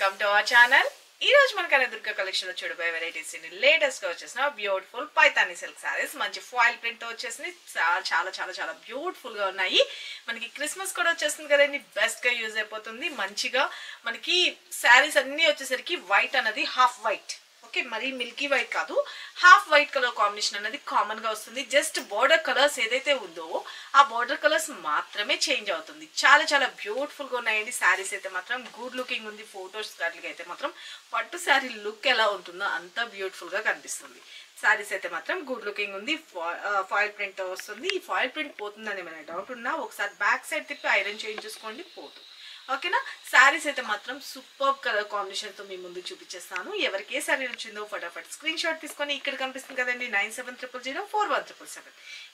Welcome to our channel. ఈ రోజు మన కనదుర్గ కలెక్షన్ లో చూడబోయే వెరైటీస్ లేటెస్ట్ గా వచ్చేసిన బ్యూటిఫుల్ పైతానీ సిల్క్ సారీస్ మంచి ఫాయిల్ ప్రింట్ తో వచ్చేసింది. చాలా చాలా చాలా బ్యూటిఫుల్ గా ఉన్నాయి. మనకి క్రిస్మస్ కూడా వచ్చేస్తుంది కదండి, బెస్ట్ గా యూజ్ అయిపోతుంది. మంచిగా మనకి సారీస్ అన్ని వచ్చేసరికి వైట్ అన్నది హాఫ్ వైట్, ఓకే, మరి మిల్కీ వైట్ కాదు, హాఫ్ వైట్ కలర్ కాంబినేషన్ అనేది కామన్ గా వస్తుంది. జస్ట్ బోర్డర్ కలర్స్ ఏదైతే ఉందో ఆ బోర్డర్ కలర్స్ మాత్రమే చేంజ్ అవుతుంది. చాలా చాలా బ్యూటిఫుల్ గా ఉన్నాయండి. శారీస్ అయితే మాత్రం గుడ్ లుకింగ్ ఉంది. ఫోటోస్ వాటికి అయితే మాత్రం పట్టు శారీ లుక్ ఎలా ఉంటుందో అంత బ్యూటిఫుల్ గా కనిపిస్తుంది. శారీస్ అయితే మాత్రం గుడ్ లుకింగ్ ఉంది. ఫాయిల్ ప్రింట్ వస్తుంది. ఈ ఫాయిల్ ప్రింట్ పోతుందని ఏమైనా డౌట్ ఉన్నా ఒకసారి బ్యాక్ సైడ్ తిప్పి ఐరన్ చేయించేసుకోండి, పోతుంది. ఓకేనా. శారీస్ అయితే మాత్రం సూపర్ కలర్ కాంబినేషన్ తో మీ ముందు చూపించేస్తాను. ఎవరికి ఏ శారీ నచ్చిందో ఫటాఫట్ స్క్రీన్ షాట్ తీసుకొని ఇక్కడ కనిపిస్తుంది కదండి 9700041777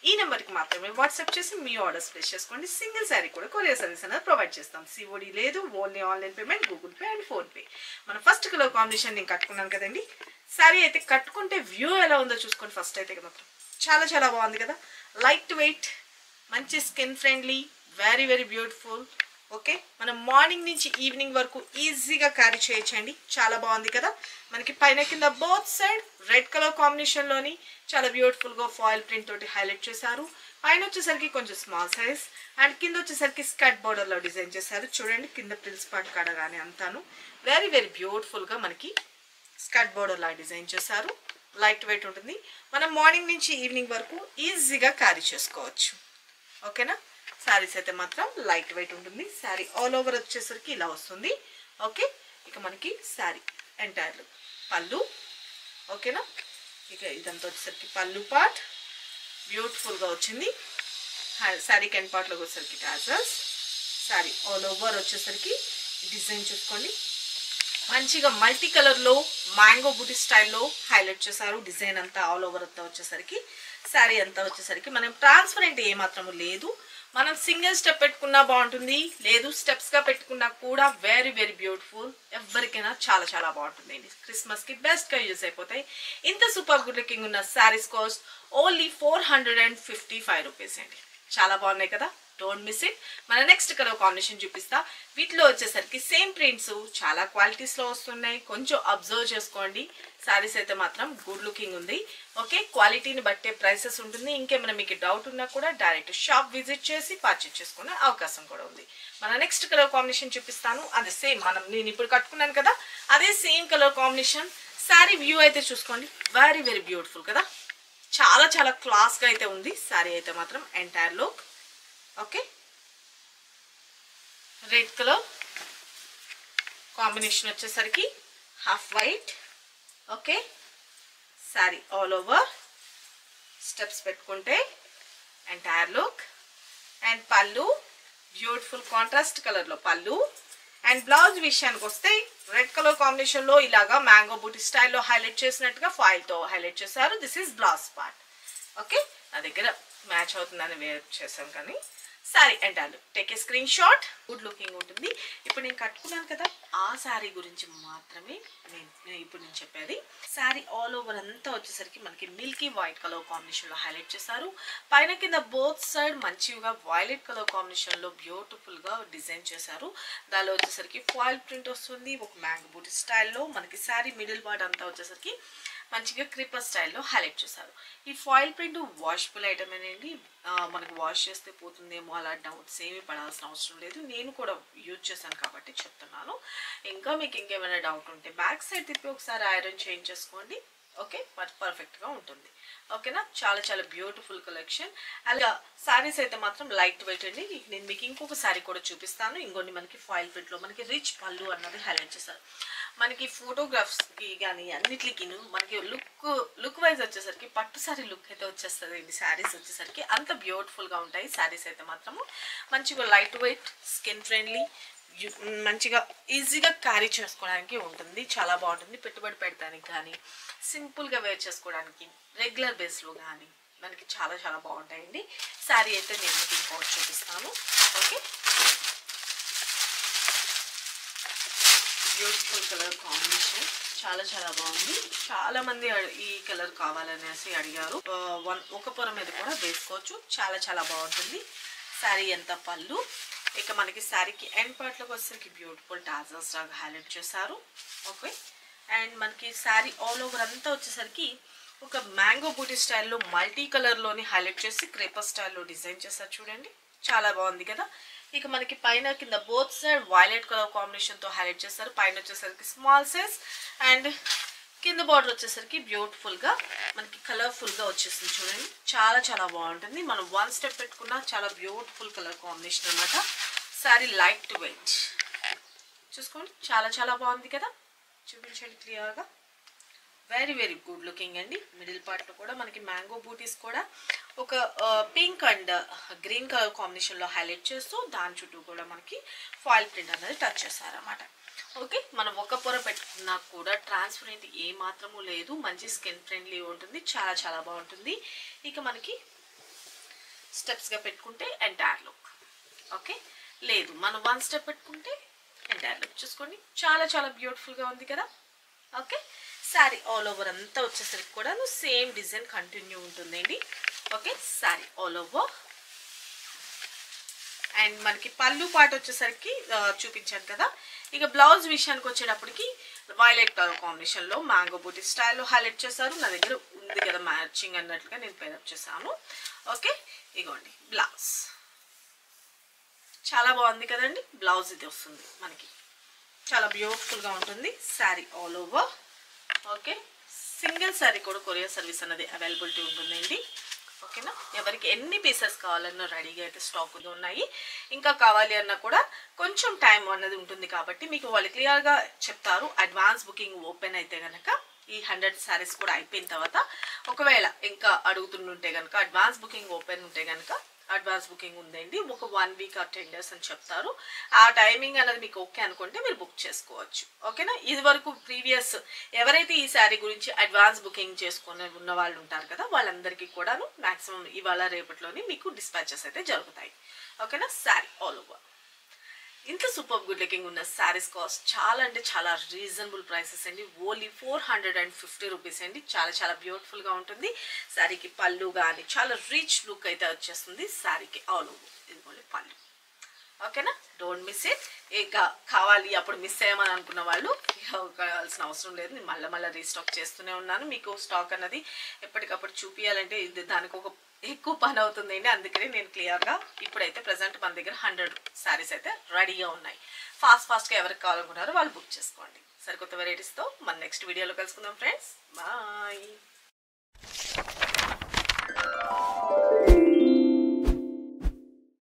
ఈ నెంబర్ కి మాత్రమే వాట్సాప్ చేసి మీ ఆర్డర్స్ ప్లేస్ చేసుకోండి. సింగిల్ శారీ కూడా కొరియర్ సర్వీస్ అనేది ప్రొవైడ్ చేస్తాం. సిఓడి లేదు, only online payment, Google pay and phone pay. మన ఫస్ట్ కలర్ కాంబినేషన్ నేను కట్టుకున్నాను కదండి. శారీ అయితే కట్టుకుంటే వ్యూ ఎలా ఉందో చూసుకోండి. ఫస్ట్ అయితే మాత్రం చాలా చాలా బాగుంది కదా. లైట్ వెయిట్, మంచి skin friendly, very very beautiful. Okay, మనం మార్నింగ్ నుంచి ఈవినింగ్ వరకు ఈజీగా క్యారీ చేయొచ్చండి. చాలా బాగుంది కదా. మనకి పైన కింద both side red colour combination లోని చాలా బ్యూటిఫుల్ గా ఫాయిల్ ప్రింట్ తోటి హైలైట్ చేశారు. పైన వచ్చేసరికి కొంచెం స్మాల్ సైజ్ అండ్ కింద వచ్చేసరికి స్కర్ట్ బోర్డర్ లో డిజైన్ చేశారు. చూడండి కింద ప్రిల్స్ పార్ట్ కాడ కానీ అంతాను వెరీ వెరీ బ్యూటిఫుల్ గా మనకి స్కర్ట్ బోర్డర్ లా డిజైన్ చేశారు. లైట్ వెయిట్ ఉంటుంది. మనం మార్నింగ్ నుంచి ఈవినింగ్ వరకు ఈజీగా క్యారీ చేసుకోవచ్చు. ఓకేనా. శారీస్ అయితే మాత్రం లైట్ వెయిట్ ఉంటుంది. శారీ ఆల్ ఓవర్ వచ్చేసరికి ఇలా వస్తుంది. ఓకే, ఇక మనకి శారీ ఎంటైర్ పళ్ళు, ఓకేనా. ఇక ఇదంతా వచ్చేసరికి పళ్ళు పార్ట్ బ్యూటిఫుల్గా వచ్చింది. శారీకి ఎండ్ పార్ట్లోకి వచ్చేసరికి టాజల్స్. శారీ ఆల్ ఓవర్ వచ్చేసరికి డిజైన్ చూసుకోండి. మంచిగా మల్టీ కలర్లో మ్యాంగో బూటీ స్టైల్లో హైలైట్ చేశారు. డిజైన్ అంతా ఆల్ ఓవర్ అంతా వచ్చేసరికి శారీ అంతా వచ్చేసరికి మనం ట్రాన్స్పరెంట్ ఏమాత్రము లేదు. మనం సింగిల్ స్టెప్ పెట్టుకున్నా బాగుంటుంది, లేదు స్టెప్స్గా పెట్టుకున్నా కూడా వెరీ వెరీ బ్యూటిఫుల్. ఎవరికైనా చాలా చాలా బాగుంటుంది అండి. క్రిస్మస్కి బెస్ట్గా యూజ్ అయిపోతాయి. ఇంత సూపర్ గుడ్ లుకింగ్ ఉన్న శారీస్ కాస్ట్ ఓన్లీ 455 రూపీస్ అండి. చాలా బాగున్నాయి కదా. Don't miss it. మన నెక్స్ట్ కలర్ కాంబినేషన్ చూపిస్తా. వీటిలో వచ్చేసరికి సేమ్ ప్రింట్స్ చాలా క్వాలిటీస్లో వస్తున్నాయి. కొంచెం అబ్జర్వ్ చేసుకోండి. శారీస్ అయితే మాత్రం గుడ్ లుకింగ్ ఉంది. ఓకే, క్వాలిటీని బట్టే ప్రైసెస్ ఉంటుంది. ఇంకేమైనా మీకు డౌట్ ఉన్నా కూడా డైరెక్ట్ షాప్ విజిట్ చేసి పర్చేజ్ చేసుకునే అవకాశం కూడా ఉంది. మన నెక్స్ట్ కలర్ కాంబినేషన్ చూపిస్తాను. అది సేమ్ నేను ఇప్పుడు కట్టుకున్నాను కదా, అదే same colour combination. Sari view అయితే చూసుకోండి. వెరీ వెరీ బ్యూటిఫుల్ కదా. చాలా చాలా క్లాస్గా అయితే ఉంది శారీ అయితే మాత్రం entire look. Okay, red colour combination వచ్చేసరికి half white. Okay, sari all over steps పెట్టుకుంటే ఎంటైర్ లుక్. అండ్ పళ్ళు బ్యూటిఫుల్ కాంట్రాస్ట్ కలర్లో పళ్ళు. అండ్ బ్లౌజ్ విషయానికి వస్తే రెడ్ కలర్ కాంబినేషన్లో ఇలాగా మ్యాంగో బూటీ స్టైల్లో హైలైట్ చేసినట్టుగా ఫాయిల్తో హైలైట్ చేశారు. This is blouse part. Okay, నా దగ్గర మ్యాచ్ అవుతుందని వేర్ చేసాం కానీ శారీ ఎంటాలు take a screenshot. Good looking ఉంటుంది. ఇప్పుడు నేను కట్టుకున్నాను కదా, ఆ శారీ గురించి మాత్రమే ఇప్పుడు నేను చెప్పేది. శారీ ఆల్ ఓవర్ అంతా వచ్చేసరికి మనకి మిల్కీ వైట్ కలర్ కాంబినేషన్లో హైలైట్ చేశారు. పైన కింద బోత్ సైడ్ మంచిగా వైలెట్ కలర్ కాంబినేషన్లో బ్యూటిఫుల్గా డిజైన్ చేశారు. దానిలో వచ్చేసరికి ఫాయిల్ ప్రింట్ వస్తుంది. ఒక మ్యాంగో బూటీ స్టైల్లో మనకి శారీ మిడిల్ పార్ట్ అంతా వచ్చేసరికి మంచిగా క్రీపర్ స్టైల్లో హైలైట్ చేశారు. ఈ ఫాయిల్ ప్రింట్ వాషబుల్ ఐటమ్ అనేది మనకు వాష్ చేస్తే పోతుందేమో అలా డౌట్స్ ఏమీ పడాల్సిన అవసరం లేదు. నేను కూడా యూజ్ చేశాను కాబట్టి చెప్తున్నాను. ఇంకా మీకు ఇంకేమైనా డౌట్ ఉంటే బ్యాక్ సైడ్ తిప్పి ఒకసారి ఐరన్ చేయించేసుకోండి. ఓకే, పర్ఫెక్ట్గా ఉంటుంది. ఓకేనా. చాలా చాలా బ్యూటిఫుల్ కలెక్షన్. అలా శారీస్ అయితే మాత్రం లైట్ వెయిట్ అండి. నేను మీకు ఇంకొక శారీ కూడా చూపిస్తాను. ఇంకొన్ని మనకి ఫాయిల్ ప్రింట్లో మనకి రిచ్ పళ్ళు అన్నది హైలైట్ చేశారు. మనకి ఫోటోగ్రాఫ్స్కి కానీ అన్నిటికి మనకి లుక్ వైజ్ వచ్చేసరికి పట్టు శారీ లుక్ అయితే వచ్చేస్తుంది అండి. శారీస్ వచ్చేసరికి అంత బ్యూటిఫుల్గా ఉంటాయి. శారీస్ అయితే మాత్రము మంచిగా లైట్ వెయిట్, స్కిన్ ఫ్రెండ్లీ, మంచిగా ఈజీగా క్యారీ చేసుకోవడానికి ఉంటుంది. చాలా బాగుంటుంది. పెట్టుబడి పెట్టడానికి కానీ సింపుల్గా వేర్ చేసుకోవడానికి రెగ్యులర్ బేస్లో కానీ మనకి చాలా చాలా బాగుంటాయండి. శారీ అయితే నేను మీకు ఇంకోటి చూపిస్తాను. ఓకే, బ్యూటిఫుల్ కలర్ కాంబినేషన్ చాలా చాలా బాగుంది. చాలా మంది ఈ కలర్ కావాలనేసి అడిగారు. ఒక పొర మీద కూడా వేసుకోవచ్చు. చాలా చాలా బాగుంటుంది. శారీ ఎంత పళ్ళు, ఇక మనకి శారీకి ఎండ్ పార్ట్లోకి వచ్చేసరికి బ్యూటిఫుల్ టాజల్స్ లాగా హైలైట్ చేశారు. ఓకే, అండ్ మనకి శారీ ఆల్ ఓవర్ అంతా వచ్చేసరికి ఒక మ్యాంగో బూటీ స్టైల్లో మల్టీ కలర్లోని హైలైట్ చేసి క్రేపర్ స్టైల్లో డిజైన్ చేశారు. చూడండి చాలా బాగుంది కదా. ఇక మనకి పైన కింద బోత్ సైడ్ వైలెట్ కలర్ కాంబినేషన్తో హైలైట్ చేశారు. పైన వచ్చేసరికి స్మాల్ సైజ్ అండ్ కింద బార్డర్ వచ్చేసరికి బ్యూటిఫుల్గా మనకి కలర్ఫుల్గా వచ్చేసింది. చూడండి చాలా చాలా బాగుంటుంది. మనం వన్ స్టెప్ పెట్టుకున్న చాలా బ్యూటిఫుల్ కలర్ కాంబినేషన్ అనమాట. శారీ లైట్ వెయిట్ చూసుకోండి చాలా చాలా బాగుంది కదా. చూపించండి క్లియర్గా. వెరీ వెరీ గుడ్ లుకింగ్ అండి. మిడిల్ పార్ట్లో కూడా మనకి మ్యాంగో బూటీస్ కూడా ఒక పింక్ అండ్ గ్రీన్ కలర్ కాంబినేషన్లో హైలైట్ చేస్తూ దాని చుట్టూ కూడా మనకి ఫాయిల్ ప్రింట్ అనేది టచ్ చేశారన్నమాట. ఓకే, మనం ఒక పొర పెట్టుకున్నా కూడా ట్రాన్స్పరెంట్ ఏ మాత్రము లేదు. మంచి స్కిన్ ఫ్రెండ్లీ ఉంటుంది. చాలా చాలా బాగుంటుంది. ఇక మనకి స్టెప్స్గా పెట్టుకుంటే ఎంటైర్ లుక్. ఓకే, లేదు మనం వన్ స్టెప్ పెట్టుకుంటే ఎంటైర్ లుక్. చూసుకోండి చాలా చాలా బ్యూటిఫుల్గా ఉంది కదా. ఓకే, శారీ ఆల్ ఓవర్ అంతా వచ్చేసరికి కూడా సేమ్ డిజైన్ కంటిన్యూ ఉంటుందండి. Okay, sari all over. And మనకి పళ్ళు పాటు వచ్చేసరికి చూపించాను కదా. ఇక బ్లౌజ్ విషయానికి వచ్చేటప్పటికి వైలెట్ కలర్ కాంబినేషన్లో మ్యాంగో బూటీ స్టైల్లో హైలైట్ చేశారు. నా దగ్గర ఉంది కదా మ్యాచింగ్ అన్నట్లుగా నేను పేరప్ చేశాను. ఓకే, ఇగోండి బ్లౌజ్ చాలా బాగుంది కదండి. బ్లౌజ్ ఇది వస్తుంది మనకి చాలా బ్యూటిఫుల్గా ఉంటుంది. Sari all over. Okay, single sari కూడా కొరియర్ సర్వీస్ అనేది అవైలబిలిటీ ఉంటుందండి. ఓకేనా, ఎవరికి ఎన్ని పీసెస్ కావాలన్నా రెడీగా అయితే స్టాక్ ఉన్నాయి. ఇంకా కావాలి అన్నా కూడా కొంచెం టైం అన్నది ఉంటుంది కాబట్టి మీకు వాళ్ళు క్లియర్గా చెప్తారు. అడ్వాన్స్ బుకింగ్ ఓపెన్ అయితే కనుక ఈ 100 శారీస్ కూడా అయిపోయిన తర్వాత ఒకవేళ ఇంకా అడుగుతుంటే కనుక అడ్వాన్స్ బుకింగ్ ఓపెన్ ఉంటే కనుక అడ్వాన్స్ బుకింగ్ ఉందండి, ఒక 1 వీక్ ఆర్ 10 days అని చెప్తారు. ఆ టైమింగ్ అనేది మీకు ఓకే అనుకుంటే మీరు బుక్ చేసుకోవచ్చు. ఓకేనా, ఇది వరకు ప్రీవియస్ ఎవరైతే ఈ శారీ గురించి అడ్వాన్స్ బుకింగ్ చేసుకుని ఉన్న వాళ్ళు ఉంటారు కదా వాళ్ళందరికీ కూడాను మ్యాక్సిమం ఇవాళ రేపట్లోని మీకు డిస్పాచెస్ అయితే జరుగుతాయి. ఓకేనా, శారీ ఆల్ ఓవర్. ఇంత సూపర్ గుడ్ లుకింగ్ ఉన్న శారీస్ కాస్ట్ చాలా అంటే చాలా రీజనబుల్ ప్రైసెస్ అండి. ఓన్లీ 450 రూపీస్ అండి. చాలా చాలా బ్యూటిఫుల్గా ఉంటుంది. శారీకి పళ్ళు కానీ చాలా రిచ్ లుక్ అయితే వచ్చేస్తుంది శారీకి ఆల్ ఓవర్. ఇదిగోండి పళ్ళు. ఓకేనా, డోంట్ మిస్ ఇట్. ఇంకా కావాలి అప్పుడు మిస్ అయ్యామని అనుకున్న వాళ్ళు కావాల్సిన అవసరం లేదు. నేను మళ్ళీ రీస్టాక్ చేస్తూనే ఉన్నాను. మీకు స్టాక్ అన్నది ఎప్పటికప్పుడు చూపించాలంటే ఇది దానికి ఒక ఎక్కువ పని అవుతుందండి. అందుకని నేను క్లియర్గా ఇప్పుడైతే ప్రజెంట్ మన దగ్గర 100 శారీస్ అయితే రెడీగా ఉన్నాయి. ఫాస్ట్గా ఎవరికి కావాలనుకున్నారో వాళ్ళు బుక్ చేసుకోండి. సరికొత్త వెరైటీస్తో మన నెక్స్ట్ వీడియోలో కలుసుకుందాం ఫ్రెండ్స్. బాయ్.